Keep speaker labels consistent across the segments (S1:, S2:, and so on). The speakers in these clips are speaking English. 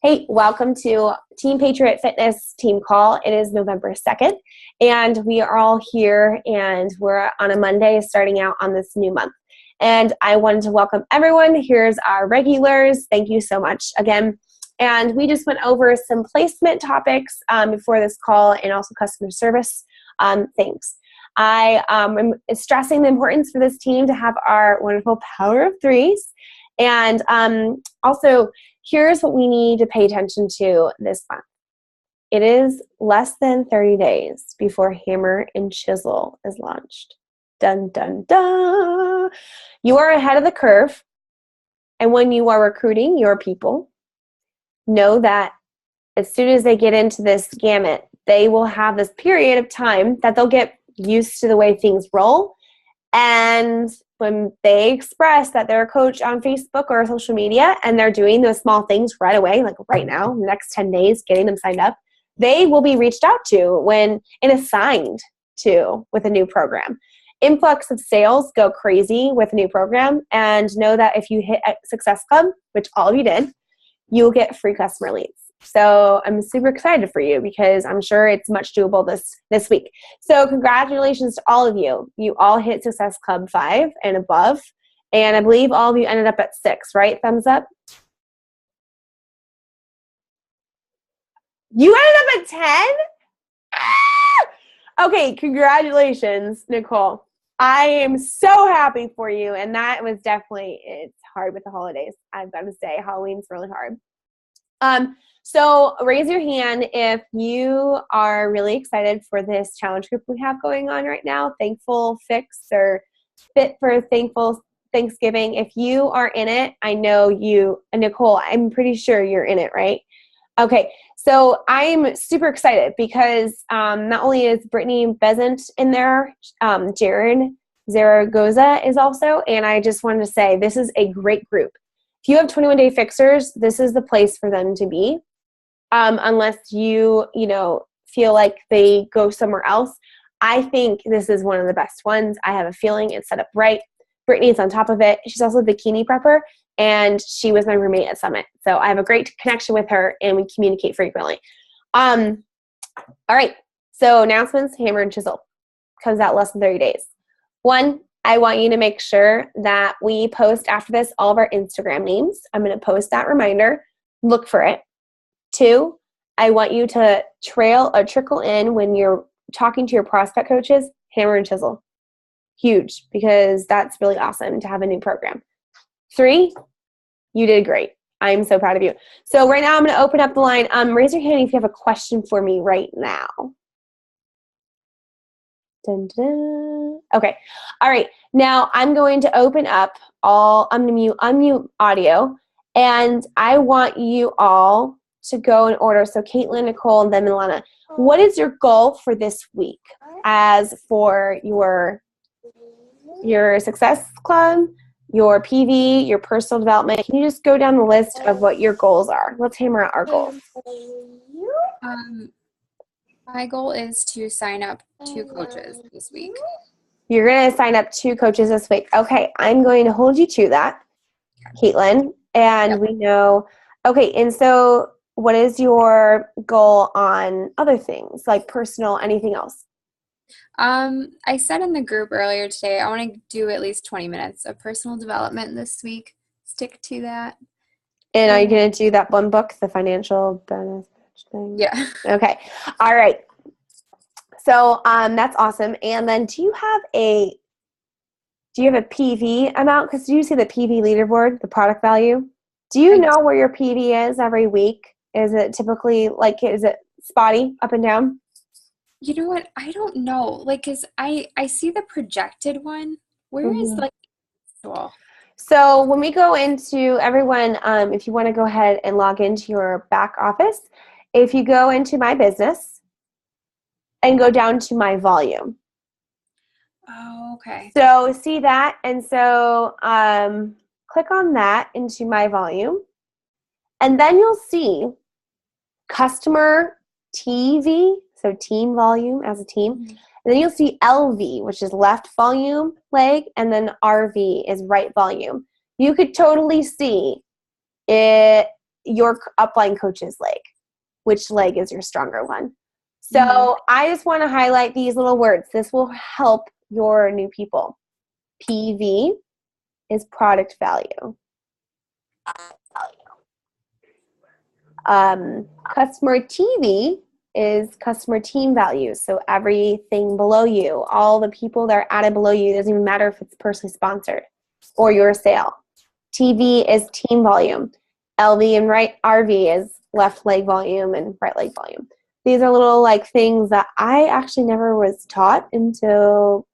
S1: Hey, welcome to Team Patriot Fitness team call. It is November 2nd, and we are all here, and we're on a Monday starting out on this new month. And I wanted to welcome everyone. Here's our regulars. Thank you so much again. And we just went over some placement topics before this call and also customer service things. I am stressing the importance for this team to have our wonderful power of threes. And also, here's what we need to pay attention to this month. It is less than 30 days before Hammer and Chisel is launched. Dun, dun, dun. You are ahead of the curve. And when you are recruiting your people, know that as soon as they get into this gamut, they will have this period of time that they'll get used to the way things roll. And when they express that they're a coach on Facebook or social media and they're doing those small things right away, like right now, the next 10 days, getting them signed up, they will be reached out to when and assigned to with a new program. Influx of sales go crazy with a new program, and know that if you hit Success Club, which all of you did, you'll get free customer leads. So I'm super excited for you because I'm sure it's much doable this week. So congratulations to all of you. You all hit Success Club 5 and above. And I believe all of you ended up at 6, right? Thumbs up. You ended up at 10? Ah! Okay, congratulations, Nicole. I am so happy for you. And that was definitely, it's hard with the holidays. I've got to say, Halloween's really hard. So raise your hand if you are really excited for this challenge group we have going on right now, Thankful Fix or Fit for Thankful Thanksgiving. If you are in it, I know you, Nicole, I'm pretty sure you're in it, right? Okay, so I'm super excited because not only is Brittany Bezant in there, Jared Zaragoza is also, and I just wanted to say this is a great group. If you have 21-day fixers, this is the place for them to be. Unless you feel like they go somewhere else. I think this is one of the best ones. I have a feeling it's set up right. Brittany's on top of it. She's also a bikini prepper, and she was my roommate at Summit. So I have a great connection with her, and we communicate frequently. All right. So announcements, Hammer and Chisel. Comes out less than 30 days. 1, I want you to make sure that we post after this all of our Instagram names. I'm going to post that reminder. Look for it. 2, I want you to trickle in when you're talking to your prospect coaches, Hammer and Chisel. Huge, because that's really awesome to have a new program. 3, you did great. I'm so proud of you. So right now I'm going to open up the line. Raise your hand if you have a question for me right now. Dun, dun. Okay. All right. Now I'm going to open up I'm going to unmute audio, and I want you all to go in order. So Caitlin, Nicole, and then Milana. What is your goal for this week as for your Success Club, your PV, your personal development? Can you just go down the list of what your goals are? Let's hammer out our goals.
S2: My goal is to sign up 2 coaches this week.
S1: You're going to sign up 2 coaches this week. Okay, I'm going to hold you to that, Caitlin. And
S2: Yep.
S1: we know, okay, and so what is your goal on other things, like personal, anything else?
S2: I said in the group earlier today, I want to do at least 20 minutes of personal development this week. Stick to that.
S1: And are you going to do that one book, the financial benefits thing?
S2: Yeah.
S1: Okay. All right. So that's awesome. And then do you have a PV amount? Because do you see the PV leaderboard, the product value? Do you know where your PV is every week? Is it typically is it spotty up and down?
S2: You know what? I don't know. Because I see the projected one. Where is well?
S1: So when we go into everyone, if you want to go ahead and log into your back office, if you go into my business and go down to my volume.
S2: Oh, okay.
S1: So see that, and so click on that into my volume, and then you'll see customer TV, so team volume as a team. Mm-hmm. And then you'll see LV, which is left volume leg, and then RV is right volume. You could totally see it your upline coach's leg. Which leg is your stronger one? So I just want to highlight these little words. This will help your new people. PV is product value. Customer TV is customer team value. So everything below you, all the people that are added below you, doesn't even matter if it's personally sponsored or your sale. TV is team volume. LV and right RV is left leg volume and right leg volume. These are little like things that I actually never was taught until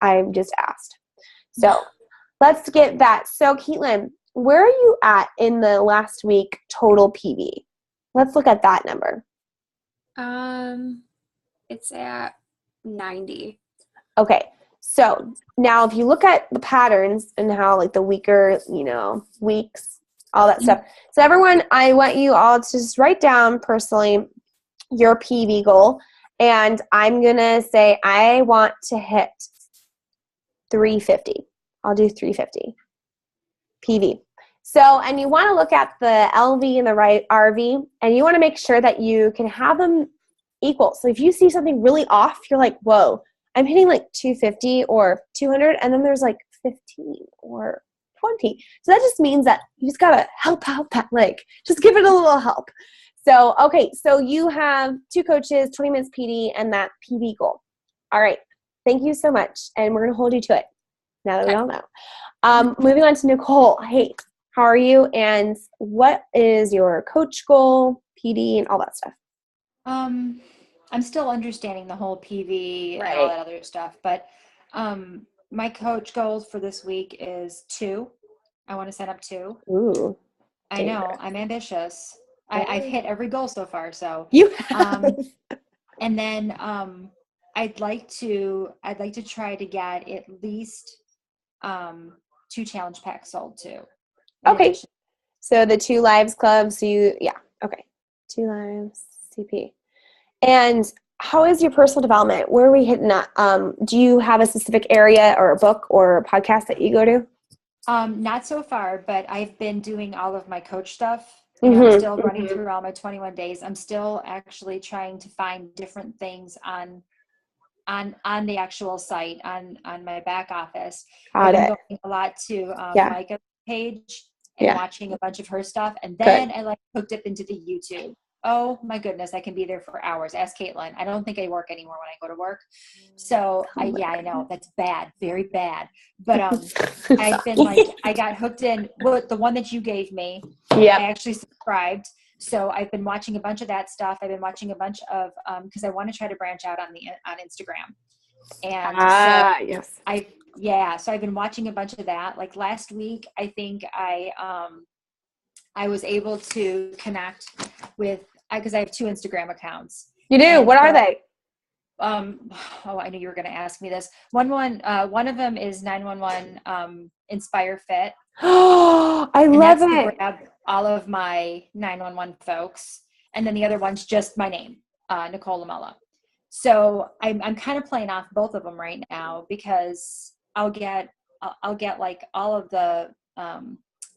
S1: I just asked. So let's get that. So Caitlin, where are you at in the last week total PV? Let's look at that number.
S2: It's at 90.
S1: Okay. So now if you look at the patterns and how like the weaker, weeks, all that stuff. So everyone, I want you all to just write down personally your PV goal. And I'm going to say I want to hit 350. I'll do 350 PV. So, and you want to look at the LV and the right RV, and you want to make sure that you can have them equal. So if you see something really off, you're like, whoa, I'm hitting like 250 or 200, and then there's like 15 or 20. So that just means that you just got to help out that leg. Just give it a little help. So, okay, so you have 2 coaches, 20 minutes PD, and that PV goal. All right. Thank you so much, and we're going to hold you to it now that we all know. Moving on to Nicole. Hey, how are you? And what is your coach goal, PD, and all that stuff?
S3: I'm still understanding the whole PV and all that other stuff, but my coach goals for this week is 2. I want to set up 2.
S1: Ooh,
S3: I know, I'm ambitious. I've hit every goal so far, so
S1: you have.
S3: and then I'd like to try to get at least 2 challenge packs sold too.
S1: Okay. So the 2 lives clubs, okay. 2 lives, CP. And how is your personal development? Where are we hitting at? Do you have a specific area or a book or a podcast that you go to?
S3: Not so far, but I've been doing all of my coach stuff. I'm still running through all my 21 days. I'm still actually trying to find different things on the actual site, on my back office. I've been going a lot to Micah's page and watching a bunch of her stuff. And then I hooked up into the YouTube. Oh my goodness, I can be there for hours. Ask Caitlin. I don't think I work anymore when I go to work. So I know that's bad, very bad. But I've been I got hooked in. Well, the one that you gave me, I actually subscribed. So I've been watching a bunch of that stuff. I've been watching a bunch of because I want to try to branch out on Instagram. And so I've been watching a bunch of that. Like last week, I think I was able to connect with, because I have 2 Instagram accounts.
S1: You do? What are they?
S3: I knew you were going to ask me this. One of them is 911 Inspire Fit.
S1: Oh, I love it.
S3: To grab all of my 911 folks. And then the other one's just my name, Nicole Lamella. So I'm kind of playing off both of them right now, because I'll get like all of the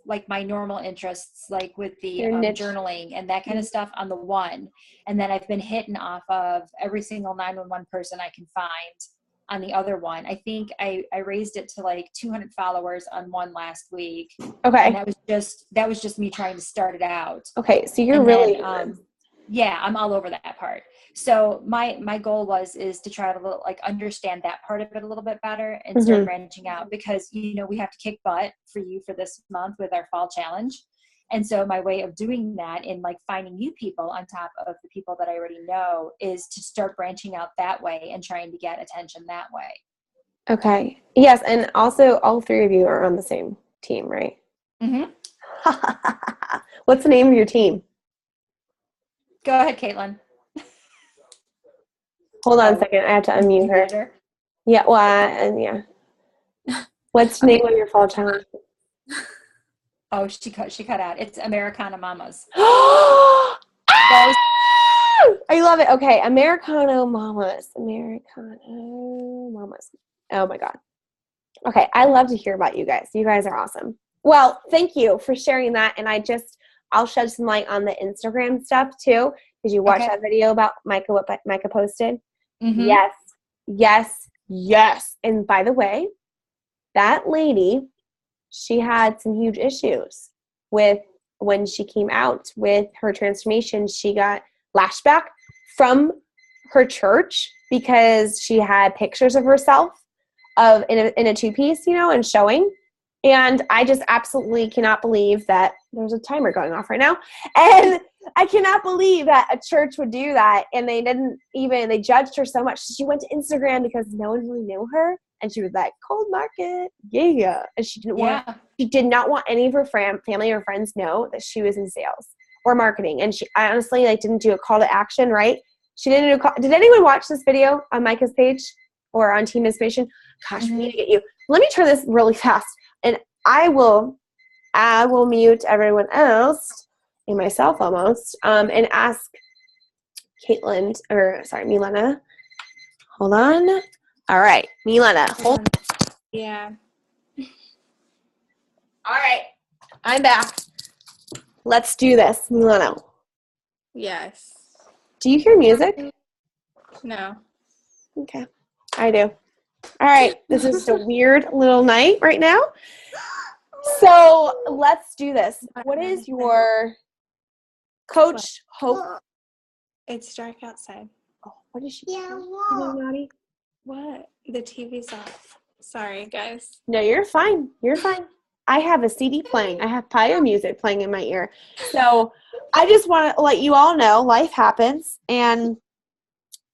S3: like my normal interests, like with the journaling and that kind of stuff on the one. And then I've been hitting off of every single 911 person I can find on the other one. I think I raised it to like 200 followers on one last week.
S1: Okay.
S3: And that was just me trying to start it out.
S1: Okay. So you're
S3: I'm all over that part. So my goal is to try to understand that part of it a little bit better and start branching out, because we have to kick butt for you for this month with our fall challenge. And so my way of doing that in finding new people on top of the people that I already know is to start branching out that way and trying to get attention that way.
S1: Okay. Yes. And also all 3 of you are on the same team, right?
S3: Mm-hmm.
S1: What's the name of your team?
S3: Go ahead, Caitlin.
S1: Hold on a second. I have to unmute her. Yeah. Well, What's the name of your fall challenge?
S3: Oh, she cut out. It's Americana Mamas.
S1: I love it. Okay, Americano Mamas. Oh my God. Okay, I love to hear about you guys. You guys are awesome. Well, thank you for sharing that. And I just I'll shed some light on the Instagram stuff too. Did you watch that video about Micah, what Micah posted?
S3: Mm-hmm.
S1: Yes, yes, yes. And by the way, that lady, she had some huge issues with when she came out with her transformation. She got lashback from her church because she had pictures of herself in a two-piece, and showing. And I just absolutely cannot believe that there's a timer going off right now. And I cannot believe that a church would do that. And they judged her so much. She went to Instagram because no one really knew her. And she was like, cold market. Yeah. And she did not want any of her family or friends know that she was in sales or marketing. And she honestly didn't do a call to action, right? She didn't do a call. Did anyone watch this video on Micah's page or on Team Inspiration? Gosh, we need to get you. Let me turn this really fast. And I will mute everyone else and myself almost, and ask Milena. Hold on. All right, Milena, hold.
S2: Yeah.
S1: All right, I'm back. Let's do this, Milena.
S2: Yes.
S1: Do you hear music?
S2: No.
S1: Okay, I do. All right, this is just a weird little night right now. So let's do this. What is your Coach Hope?
S2: It's dark outside.
S1: Oh, what is she?
S4: Yeah,
S1: Naughty?
S2: What? The TV's off. Sorry, guys.
S1: No, you're fine. You're fine. I have a CD playing. I have Pio music playing in my ear. So I just want to let you all know life happens, and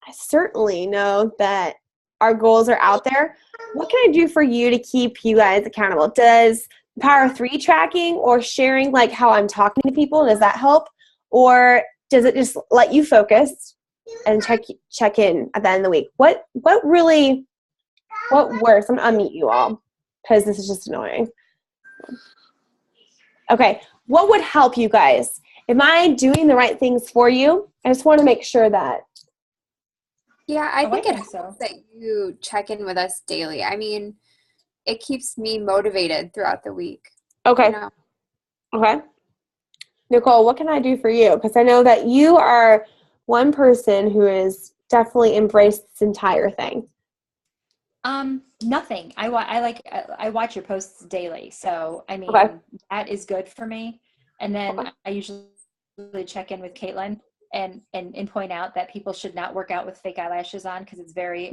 S1: I certainly know that our goals are out there. What can I do for you to keep you guys accountable? Does Power 3 tracking or sharing how I'm talking to people, does that help? Or does it just let you focus and check in at the end of the week? What works? I'm going to unmute you all because this is just annoying. Okay, what would help you guys? Am I doing the right things for you? I just want to make sure that.
S2: Yeah, I think it
S3: so.
S2: helps that you check in with us daily. I mean, it keeps me motivated throughout the week.
S1: Okay. Okay. Nicole, what can I do for you? Because I know that you are one person who has definitely embraced this entire thing.
S3: Nothing. I watch your posts daily, so I mean that is good for me. And then I usually check in with Caitlin and point out that people should not work out with fake eyelashes on because it's bad.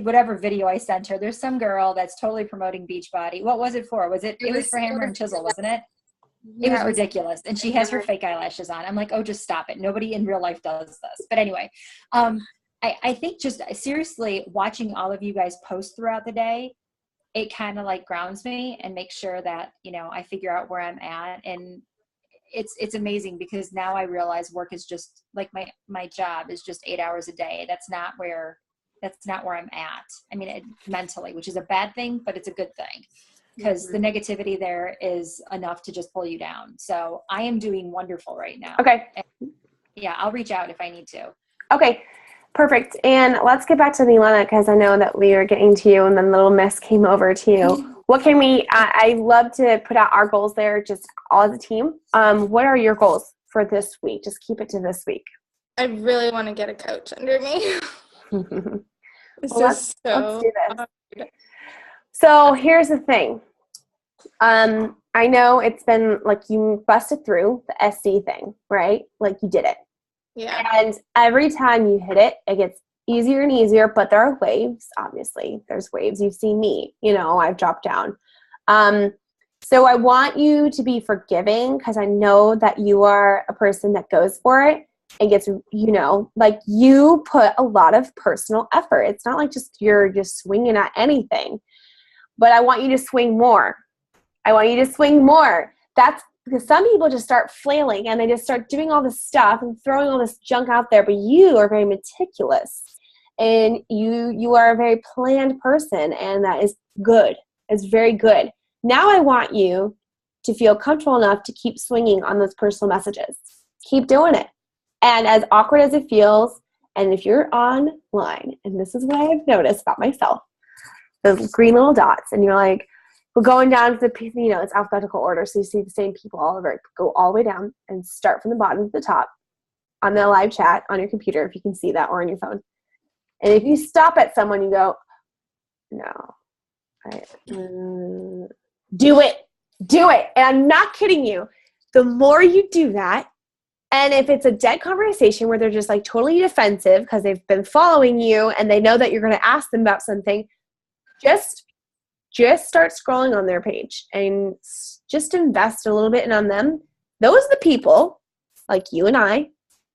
S3: Whatever video I sent her, there's some girl that's totally promoting Beachbody. What was it for? It was for Hammer and Chisel, wasn't it? Yeah, it was ridiculous. And she has her fake eyelashes on. I'm like, oh, just stop it. Nobody in real life does this. But anyway, I think just seriously watching all of you guys post throughout the day, it kind of grounds me and makes sure that, I figure out where I'm at. And it's amazing because now I realize work is just my job is just 8 hours a day. That's not where I'm at. I mean, mentally, which is a bad thing, but it's a good thing because the negativity there is enough to just pull you down. So I am doing wonderful right now.
S1: Okay.
S3: And yeah, I'll reach out if I need to.
S1: Okay. Perfect. And let's get back to Milena because I know that we were getting to you and then Little Miss came over to you. What can I love to put out our goals there just all as a team. What are your goals for this week? Just keep it to this week.
S4: I really want to get a coach under me.
S1: Let's do this. So here's the thing. I know it's been you busted through the SC thing, right? You did it.
S4: Yeah.
S1: And every time you hit it, it gets easier and easier, but there are waves, obviously. There's waves. You've seen me, I've dropped down. So I want you to be forgiving because I know that you are a person that goes for it and gets, you put a lot of personal effort. It's not you're just swinging at anything, but I want you to swing more. That's because some people just start flailing and they just start doing all this stuff and throwing all this junk out there, but you are very meticulous and you are a very planned person, and that is good. It's very good. Now I want you to feel comfortable enough to keep swinging on those personal messages. Keep doing it. And as awkward as it feels, and if you're online, and this is what I've noticed about myself, those green little dots, and you're like, But going down to the, it's alphabetical order. So you see the same people all over. Go all the way down and start from the bottom to the top on the live chat on your computer, if you can see that, or on your phone. And if you stop at someone, you go, no, do it. And I'm not kidding you. The more you do that, and if it's a dead conversation where they're just like totally defensive because they've been following you and they know that you're going to ask them about something, just start scrolling on their page and just invest a little bit in on them. Those are the people like you and I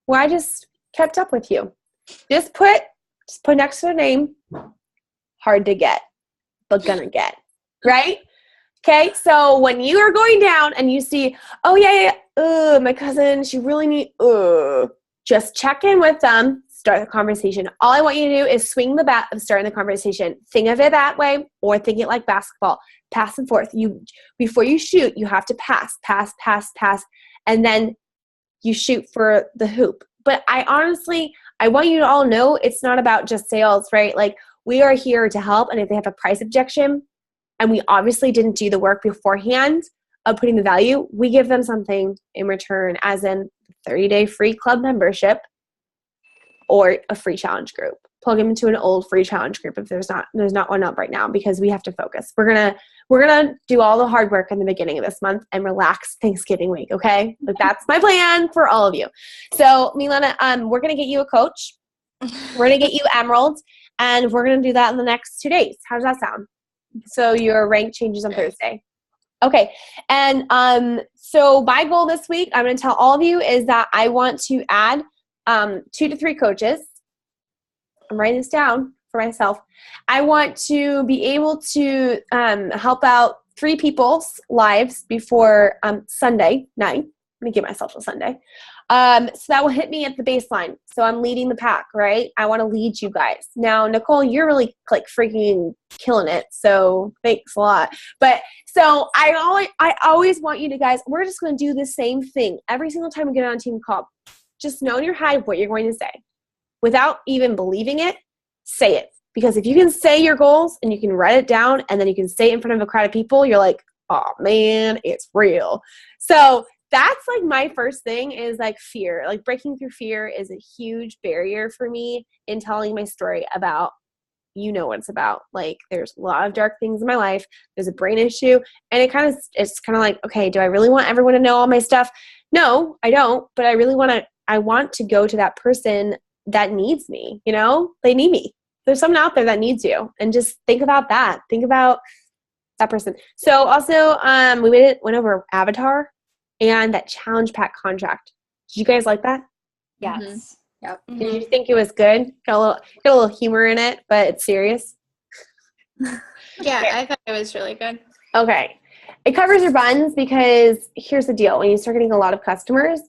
S1: where I just kept up with you. Just put next to their name, hard to get, but gonna get, right? Okay, so when you are going down and you see, oh yeah, my cousin, she really needs, just check in with them, start the conversation. All I want you to do is swing the bat of starting the conversation. Think of it that way, or think it like basketball. Pass and forth. Before you shoot, you have to pass, and then you shoot for the hoop. But I want you to all know it's not about just sales, right? Like, we are here to help, and if they have a price objection, and we obviously didn't do the work beforehand of putting the value, we give them something in return, as in 30-day free club membership or a free challenge group. Plug them into an old free challenge group if there's not one up right now, because we have to focus. We're gonna do all the hard work in the beginning of this month and relax Thanksgiving week, okay? Like, that's my plan for all of you. So, Milana, we're gonna get you a coach. We're gonna get you Emerald, and we're gonna do that in the next 2 days. How does that sound? So your rank changes on Thursday. Okay. And so my goal this week, I'm going to tell all of you, is that I want to add 2 to 3 coaches. I'm writing this down for myself. I want to be able to help out 3 people's lives before Sunday night. I'm going to give myself a Sunday. So that will hit me at the baseline. So I'm leading the pack, right? I want to lead you guys. Now, Nicole, you're really like freaking killing it. So thanks a lot. But so I always want you to guys, we're just going to do the same thing every single time we get on a team call. Just know in your head what you're going to say. Without even believing it, say it. Because if you can say your goals and you can write it down and then you can say it in front of a crowd of people, you're like, oh man, it's real. So that's like my first thing, is like fear. Like, breaking through fear is a huge barrier for me in telling my story about, what it's about. Like, there's a lot of dark things in my life. There's a brain issue, and it's kind of like, okay, do I really want everyone to know all my stuff? No, I don't, but I want to go to that person that needs me, they need me. There's someone out there that needs you, and just think about that. Think about that person. So also, we went over Avatar and that challenge pack contract. Did you guys like that?
S3: Yes.
S2: Mm-hmm. Yep.
S1: Did you think it was good? Got a little humor in it, but it's serious.
S4: Yeah, I thought it was really good.
S1: Okay. It covers your buns, because here's the deal. When you start getting a lot of customers,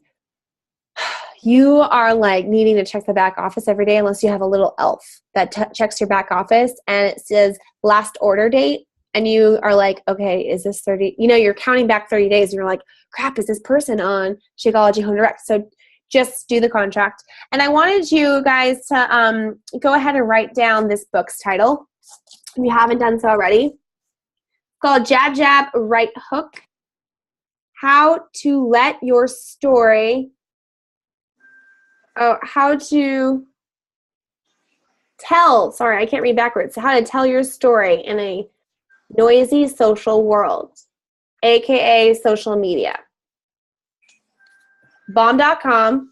S1: you are like needing to check the back office every day, unless you have a little elf that checks your back office and it says last order date. And you are like, okay, is this 30? You're counting back 30 days and you're like, crap, is this person on Shakeology Home Direct? So just do the contract. And I wanted you guys to go ahead and write down this book's title, if you haven't done so already. It's called Jab, Jab, Right Hook. How to let your story, how to tell, sorry, I can't read backwards. How to tell your story in a noisy social world, aka social media. Bomb.com,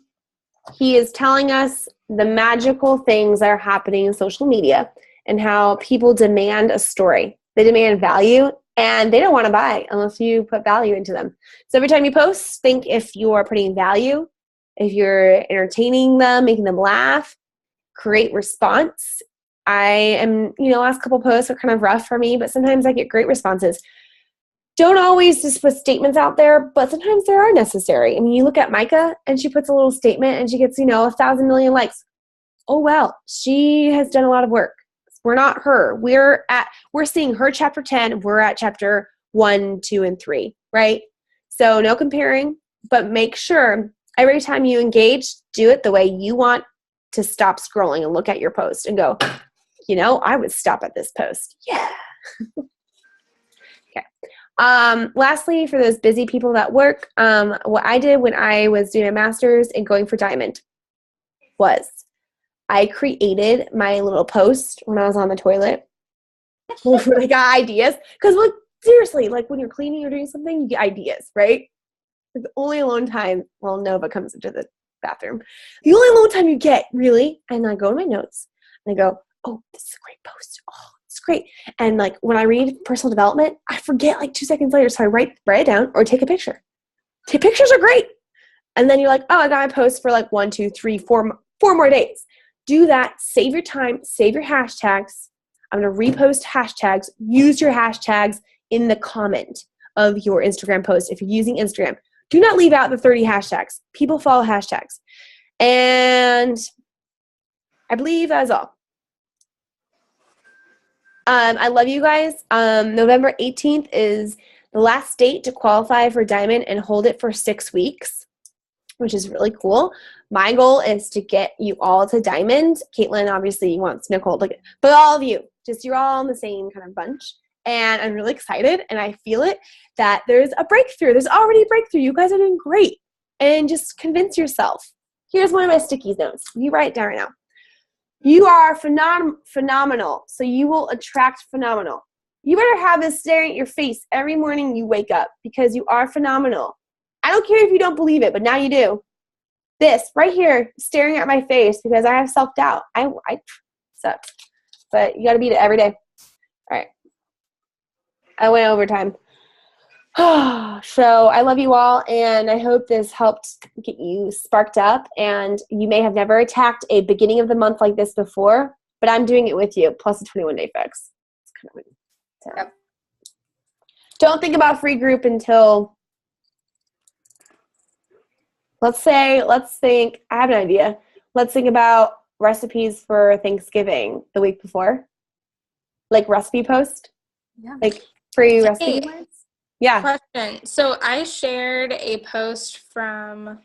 S1: he is telling us the magical things that are happening in social media and how people demand a story. They demand value, and they don't want to buy unless you put value into them. So every time you post, think if you are putting value, if you're entertaining them, making them laugh, create response. I am, last couple posts are kind of rough for me, but sometimes I get great responses. Don't always just put statements out there, but sometimes they are necessary. I mean, you look at Micah and she puts a little statement and she gets, 1,000 million likes. Oh, well, she has done a lot of work. We're not her. We're seeing her chapter 10. We're at chapter 1, 2, and 3, right? So no comparing, but make sure every time you engage, do it the way you want to stop scrolling and look at your post and go, I would stop at this post. Yeah. Okay. Lastly, for those busy people that work, what I did when I was doing my master's and going for diamond was I created my little post when I was on the toilet. I got ideas. Because, like, seriously, like when you're cleaning or doing something, you get ideas, right? It's only alone time. Well, Nova comes into the bathroom. The only alone time you get, really. And I go to my notes and I go, oh, this is a great post. Oh, it's great. And like when I read personal development, I forget like 2 seconds later. So I write it down or take a picture. Pictures are great. And then you're like, oh, I got my post for like 1, 2, 3, 4 more days. Do that. Save your time. Save your hashtags. I'm going to repost hashtags. Use your hashtags in the comment of your Instagram post. If you're using Instagram, do not leave out the 30 hashtags. People follow hashtags. And I believe that is all. I love you guys. November 18th is the last date to qualify for Diamond and hold it for 6 weeks, which is really cool. My goal is to get you all to Diamond. Caitlin obviously wants Nicole to get, but all of you, just you're all in the same kind of bunch. And I'm really excited, and I feel it, that there's a breakthrough. There's already a breakthrough. You guys are doing great. And just convince yourself. Here's one of my sticky notes. You write it down right now. You are phenomenal, so you will attract phenomenal. You better have this staring at your face every morning you wake up because you are phenomenal. I don't care if you don't believe it, but now you do. This right here, staring at my face because I have self-doubt. I suck. But you got to beat it every day. All right. I went overtime. So I love you all, and I hope this helped get you sparked up. And you may have never attacked a beginning of the month like this before, but I'm doing it with you, plus a 21-day fix. It's kind of weird. So. Yep. Don't think about free group until, let's think, I have an idea. Let's think about recipes for Thanksgiving the week before. Like recipe post. Yeah. Like free recipe ones. Yeah.
S4: Question. So I shared a post from,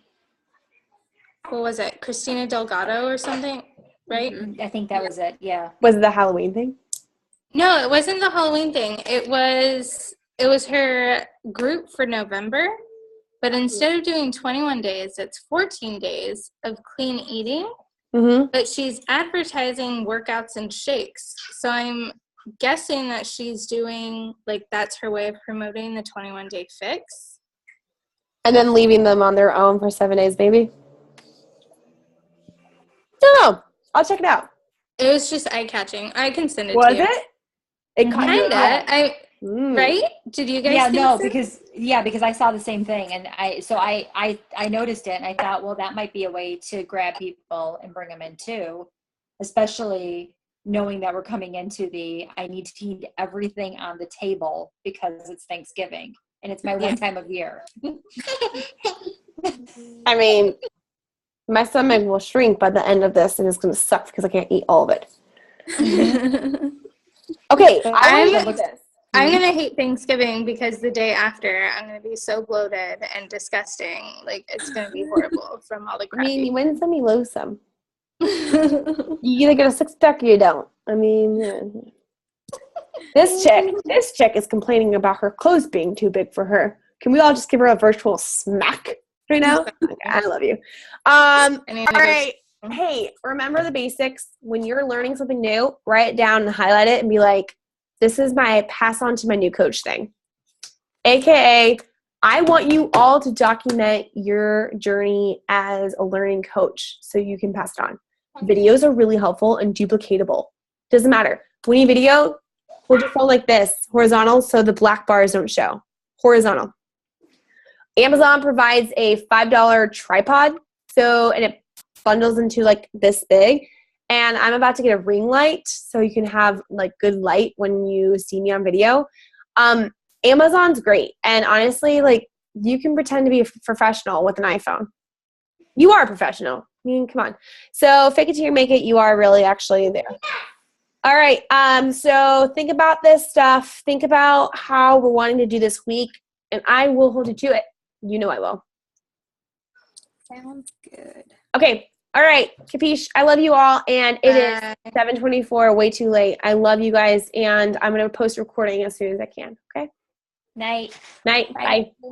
S4: what was it? Christina Delgado or something, right?
S3: I think that was it. Yeah.
S1: Was it the Halloween thing?
S4: No, it wasn't the Halloween thing. It was her group for November, but instead of doing 21 days, it's 14 days of clean eating. Mm-hmm. But she's advertising workouts and shakes. So I'm guessing that she's doing, like, that's her way of promoting the 21-day fix.
S1: And then leaving them on their own for 7 days, maybe? No. I'll check it out.
S4: It was just eye-catching. I can send it
S1: to
S4: you.
S1: Was it? It
S4: kinda. Right? Did you guys think so?
S3: because I saw the same thing, and I noticed it, and I thought, well, that might be a way to grab people and bring them in too, especially knowing that we're coming into I need to eat everything on the table because it's Thanksgiving and it's my one time of year.
S1: I mean, my stomach will shrink by the end of this, and it's going to suck because I can't eat all of it. Okay,
S4: I'm going to hate Thanksgiving because the day after I'm going to be so bloated and disgusting. Like, it's going to be horrible from all the crap.
S1: I mean, you win some, you lose some. You either get a 6-pack or you don't. I mean, yeah. This chick is complaining about her clothes being too big for her. Can we all just give her a virtual smack right now? Okay, I love you. All right. Hey, remember the basics. When you're learning something new, write it down and highlight it and be like, this is my pass on to my new coach thing. AKA, I want you all to document your journey as a learning coach so you can pass it on. Videos are really helpful and duplicatable. Doesn't matter. When you video, hold your phone like this, horizontal, so the black bars don't show. Horizontal. Amazon provides a $5 tripod, and it bundles into like this big. And I'm about to get a ring light so you can have like good light when you see me on video. Amazon's great. And honestly, like, you can pretend to be a professional with an iPhone. You are a professional. I mean, come on. So fake it till you make it. You are really actually there. All right. So think about this stuff. Think about how we're wanting to do this week, and I will hold you to it. You know I will.
S2: Sounds good.
S1: Okay. All right. Capiche. I love you all, and it is 7:24, way too late. I love you guys, and I'm going to post recording as soon as I can. Okay?
S3: Night.
S1: Night. Bye.
S2: Bye.